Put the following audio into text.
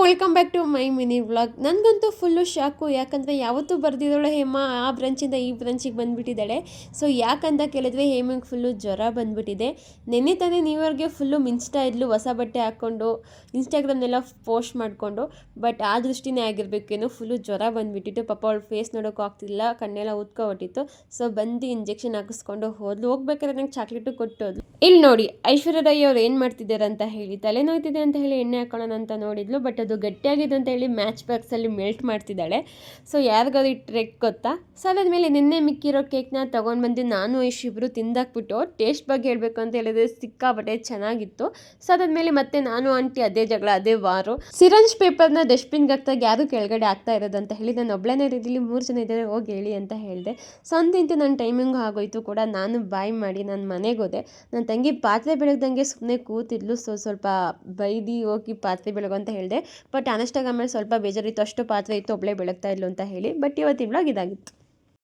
Welcome back to my mini vlog. ನನಗಂತೂ full shock, ಯಾಕಂದರೆ ಯಾವತ್ತೂ ಬರ್ದಿದ್ದವಳು ಹೇಮಾ ಆ ಬ್ರಾಂಚಿಂದ ಈ ಬ್ರಾಂಚಿಗೆ ಬಂದುಬಿಟ್ಟಿದ್ದಾಳೆ. ಸೊ ಯಾಕಂತ ಕೇಳಿದ್ರೆ ಹೇಮಗೆ ಫುಲ್ಲು ಜ್ವರ ಬಂದುಬಿಟ್ಟಿದೆ. ನೆನ್ನೆ ತಾನೇ ನ್ಯೂ ಇಯರ್ಗೆ ಫುಲ್ಲು ಮಿಂಚ್ತಾ ಇದ್ಲು, ಹೊಸ ಬಟ್ಟೆ ಹಾಕ್ಕೊಂಡು ಇನ್ಸ್ಟಾಗ್ರಾಮ್ನೆಲ್ಲ ಪೋಸ್ಟ್ ಮಾಡಿಕೊಂಡು. ಬಟ್ ಆ ದೃಷ್ಟಿನೇ ಆಗಿರಬೇಕೇನೋ, ಫುಲ್ಲು ಜ್ವರ ಬಂದುಬಿಟ್ಟಿತ್ತು. ಪಾಪ ಅವಳು ಫೇಸ್ ನೋಡೋಕ್ಕೂ ಆಗ್ತಿಲ್ಲ, ಕಣ್ಣೆಲ್ಲ ಉತ್ಕೊಬಿಟ್ಟಿತ್ತು. ಸೊ ಬಂದು ಇಂಜೆಕ್ಷನ್ ಹಾಕಿಸ್ಕೊಂಡು ಹೋಗ್ಬೇಕಾದ್ರೆ ನಂಗೆ ಚಾಕ್ಲೇಟು ಕೊಟ್ಟು ಹೋದ್ಲು. ಇಲ್ಲಿ ನೋಡಿ ಐಶ್ವರ್ಯ ರೈ ಅವ್ರು ಏನು ಮಾಡ್ತಿದ್ದಾರೆ ಅಂತ ಹೇಳಿ, ತಲೆನೋಯ್ತಿದೆ ಅಂತ ಹೇಳಿ ಎಣ್ಣೆ ಹಾಕೊಳ್ಳೋಣ ಅಂತ ನೋಡಿದ್ಲು. ಬಟ್ ಅದು ಗಟ್ಟಿಯಾಗಿದೆ ಅಂತ ಹೇಳಿ ಮ್ಯಾಚ್ ಬಾಕ್ಸಲ್ಲಿ ಮೆಲ್ಟ್ ಮಾಡ್ತಿದ್ದಾಳೆ. ಸೊ ಯಾರಿಗಾದ್ರು ಈ ಟ್ರೆಕ್ ಗೊತ್ತಾ? ಸೊ ಅದಾದಮೇಲೆ ನಿನ್ನೆ ಮಿಕ್ಕಿರೋ ಕೇಕ್ನ ತೊಗೊಂಡು ಬಂದು ನಾನು ಇಬ್ಬರು ತಿಂದಾಕ್ಬಿಟ್ಟು ಟೇಸ್ಟ್ ಬಗ್ಗೆ ಹೇಳಬೇಕು ಅಂತ ಹೇಳಿದ್ರೆ ಸಿಕ್ಕಾಬಟ್ಟೆ ಚೆನ್ನಾಗಿತ್ತು. ಸೊ ಅದಾದಮೇಲೆ ಮತ್ತೆ ನಾನು ಆಂಟಿ ಅದೇ ಜಗಳ, ಅದೇ ವಾರು. ಸಿರಂಜ್ ಪೇಪರ್ನ ಡಸ್ಟ್ಬಿನ್ಗೆ ಹಾಕ್ದಾಗ ಯಾರು ಕೆಳಗಡೆ ಆಗ್ತಾ ಇರೋದಂತ ಹೇಳಿ, ನಾನು ಒಬ್ಬಳೇ ರೀತಿಲಿ 3 ಜನ ಇದ್ದಾರೆ, ಹೋಗಿ ಹೇಳಿ ಅಂತ ಹೇಳಿದೆ. ಸೊ ಅಂತಿಂತು ನನ್ನ ಟೈಮಿಂಗು ಆಗೋಯ್ತು ಕೂಡ. ನಾನು ಬಾಯ್ ಮಾಡಿ ನಾನು ಮನೆಗೆ ಹೋದೆ. ನನ್ನ ತಂಗಿ ಪಾತ್ರೆ ಬೆಳಗ್ದಂಗೆ ಸುಮ್ಮನೆ ಕೂತಿದ್ಲು. ಸೊ ಸ್ವಲ್ಪ ಬೈದಿ ಹೋಗಿ ಪಾತ್ರೆ ಬೆಳಗು ಅಂತ ಹೇಳಿದೆ. ಬಟ್ ಆಮೇಲೆ ಸ್ವಲ್ಪ ಬೇಜಾರಿತ್ತು, ಅಷ್ಟು ಪಾತ್ರೆ ಇತ್ತು, ಒಬ್ಬಳೇ ಬೆಳಗ್ತಾ ಇದ್ಲು ಅಂತ ಹೇಳಿ. ಬಟ್ ಇವತ್ತಿನ ವ್ಲಾಗ್ ಇದಾಗಿತ್ತು.